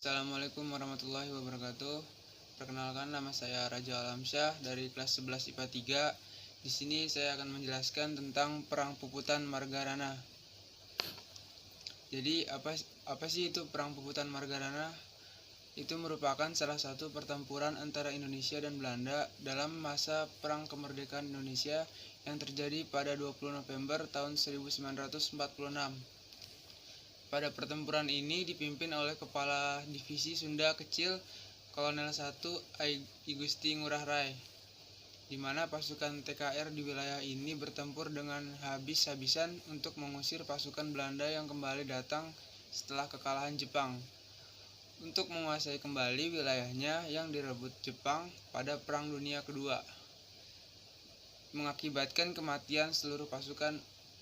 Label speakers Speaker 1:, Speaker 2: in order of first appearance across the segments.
Speaker 1: Assalamualaikum warahmatullahi wabarakatuh. Perkenalkan, nama saya Raja Alamsyah dari kelas 11 IPA 3. Di sini saya akan menjelaskan tentang Perang Puputan Margarana. Jadi apa sih itu Perang Puputan Margarana? Itu merupakan salah satu pertempuran antara Indonesia dan Belanda dalam masa Perang Kemerdekaan Indonesia yang terjadi pada 20 November tahun 1946. Pada pertempuran ini dipimpin oleh Kepala Divisi Sunda Kecil Kolonel 1 I Gusti Ngurah Rai, di mana pasukan TKR di wilayah ini bertempur dengan habis-habisan untuk mengusir pasukan Belanda yang kembali datang setelah kekalahan Jepang, untuk menguasai kembali wilayahnya yang direbut Jepang pada Perang Dunia Kedua, mengakibatkan kematian seluruh pasukan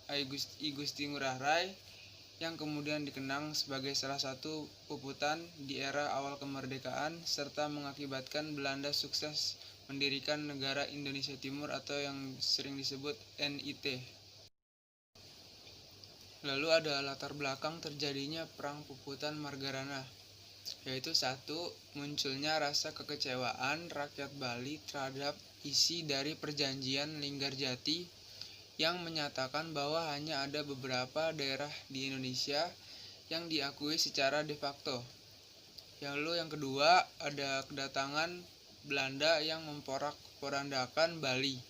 Speaker 1: I Gusti Ngurah Rai yang kemudian dikenang sebagai salah satu puputan di era awal kemerdekaan, serta mengakibatkan Belanda sukses mendirikan negara Indonesia Timur atau yang sering disebut NIT. Lalu ada latar belakang terjadinya Perang Puputan Margarana, yaitu satu, munculnya rasa kekecewaan rakyat Bali terhadap isi dari perjanjian Linggarjati yang menyatakan bahwa hanya ada beberapa daerah di Indonesia yang diakui secara de facto. Lalu yang kedua, ada kedatangan Belanda yang memporak-porandakan Bali.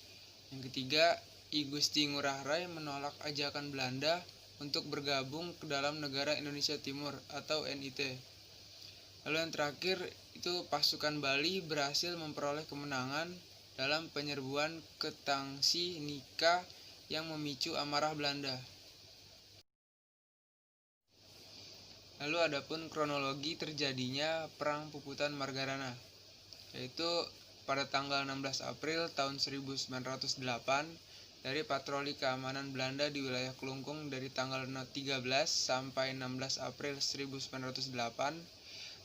Speaker 1: Yang ketiga, I Gusti Ngurah Rai menolak ajakan Belanda untuk bergabung ke dalam negara Indonesia Timur atau NIT. Lalu yang terakhir, itu pasukan Bali berhasil memperoleh kemenangan dalam penyerbuan ke Tangsi Nika yang memicu amarah Belanda. Lalu adapun kronologi terjadinya Perang Puputan Margarana, yaitu pada tanggal 16 April tahun 1908 dari patroli keamanan Belanda di wilayah Klungkung dari tanggal 13 sampai 16 April 1908.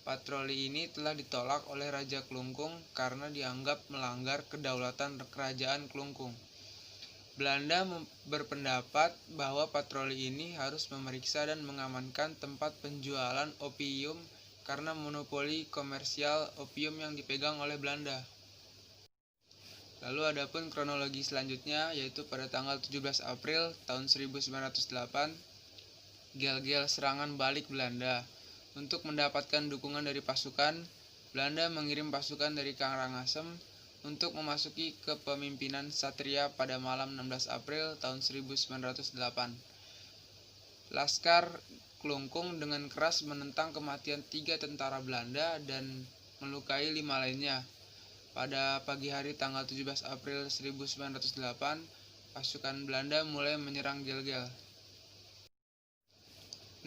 Speaker 1: Patroli ini telah ditolak oleh Raja Klungkung karena dianggap melanggar kedaulatan kerajaan Klungkung. Belanda berpendapat bahwa patroli ini harus memeriksa dan mengamankan tempat penjualan opium karena monopoli komersial opium yang dipegang oleh Belanda. Lalu adapun kronologi selanjutnya, yaitu pada tanggal 17 April tahun 1908, gel-gel serangan balik Belanda. Untuk mendapatkan dukungan dari pasukan, Belanda mengirim pasukan dari Karangasem untuk memasuki kepemimpinan Satria pada malam 16 April tahun 1908. Laskar Klungkung dengan keras menentang kematian 3 tentara Belanda dan melukai 5 lainnya. Pada pagi hari tanggal 17 April 1908, pasukan Belanda mulai menyerang gel-gel.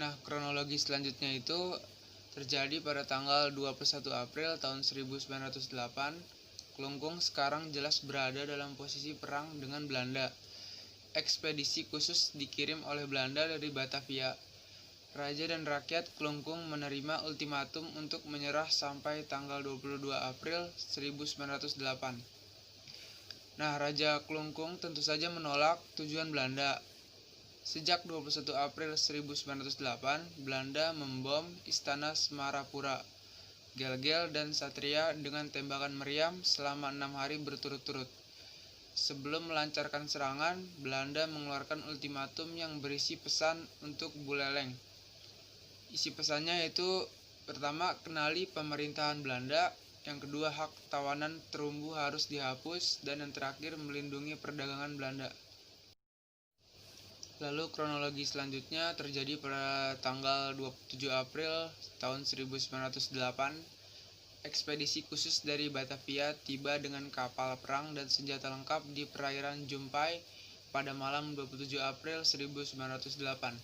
Speaker 1: Nah, kronologi selanjutnya itu terjadi pada tanggal 21 April tahun 1908. Klungkung sekarang jelas berada dalam posisi perang dengan Belanda. Ekspedisi khusus dikirim oleh Belanda dari Batavia. Raja dan rakyat Klungkung menerima ultimatum untuk menyerah sampai tanggal 22 April 1908. Nah, Raja Klungkung tentu saja menolak tujuan Belanda. Sejak 21 April 1908, Belanda membom Istana Semarapura, gel-gel dan Satria dengan tembakan meriam selama 6 hari berturut-turut. Sebelum melancarkan serangan, Belanda mengeluarkan ultimatum yang berisi pesan untuk Buleleng. Isi pesannya yaitu, pertama, kenali pemerintahan Belanda, yang kedua, hak tawanan terumbu harus dihapus, dan yang terakhir, melindungi perdagangan Belanda. Lalu kronologi selanjutnya terjadi pada tanggal 27 April tahun 1908. Ekspedisi khusus dari Batavia tiba dengan kapal perang dan senjata lengkap di perairan Jumpai pada malam 27 April 1908.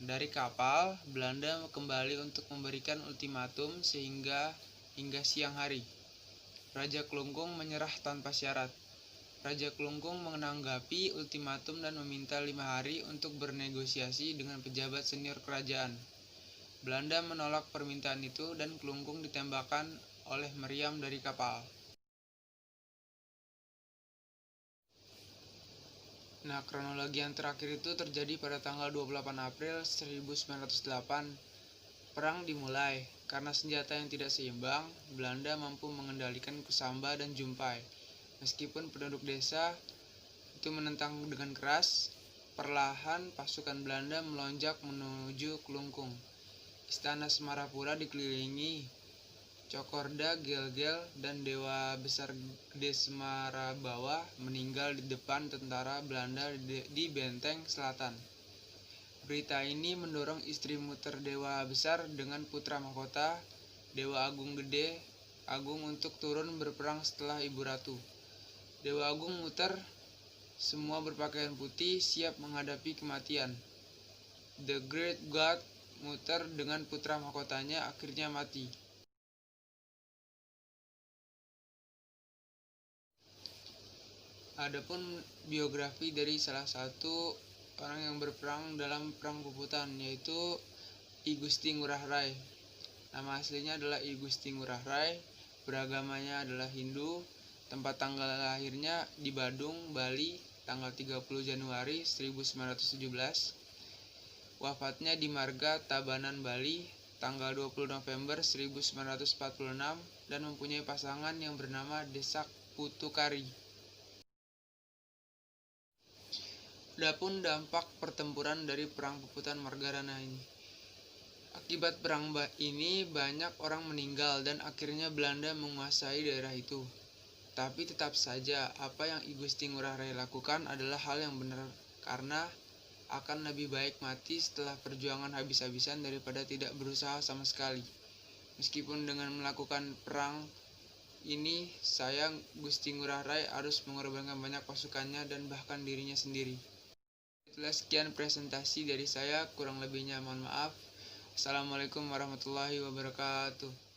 Speaker 1: Dari kapal, Belanda kembali untuk memberikan ultimatum hingga siang hari. Raja Klungkung menyerah tanpa syarat. Raja Klungkung menanggapi ultimatum dan meminta 5 hari untuk bernegosiasi dengan pejabat senior kerajaan. Belanda menolak permintaan itu dan Klungkung ditembakkan oleh meriam dari kapal. Nah, kronologi yang terakhir itu terjadi pada tanggal 28 April 1908. Perang dimulai. Karena senjata yang tidak seimbang, Belanda mampu mengendalikan Kusamba dan Jumpai. Meskipun penduduk desa itu menentang dengan keras, perlahan pasukan Belanda melonjak menuju Kelungkung. Istana Semarapura dikelilingi Cokorda, Gel-Gel, dan Dewa Besar Gede Semarabawa meninggal di depan tentara Belanda di benteng selatan. Berita ini mendorong istri muter Dewa Besar dengan putra mahkota Dewa Agung Gede Agung untuk turun berperang setelah Ibu Ratu. Dewa Agung muter semua berpakaian putih siap menghadapi kematian. The Great God muter dengan putra mahkotanya akhirnya mati. Adapun biografi dari salah satu orang yang berperang dalam Perang Puputan, yaitu I Gusti Ngurah Rai. Nama aslinya adalah I Gusti Ngurah Rai, beragamanya adalah Hindu, tempat tanggal lahirnya di Badung, Bali, tanggal 30 Januari 1917. Wafatnya di Marga, Tabanan, Bali, tanggal 20 November 1946 dan mempunyai pasangan yang bernama Desak Putukari. Adapun dampak pertempuran dari Perang Puputan Margarana ini. Akibat perang ini banyak orang meninggal dan akhirnya Belanda menguasai daerah itu. Tapi tetap saja apa yang I Gusti Ngurah Rai lakukan adalah hal yang benar, karena akan lebih baik mati setelah perjuangan habis-habisan daripada tidak berusaha sama sekali. Meskipun dengan melakukan perang ini, saya Gusti Ngurah Rai harus mengorbankan banyak pasukannya dan bahkan dirinya sendiri. Itulah sekian presentasi dari saya, kurang lebihnya mohon maaf. Assalamualaikum warahmatullahi wabarakatuh.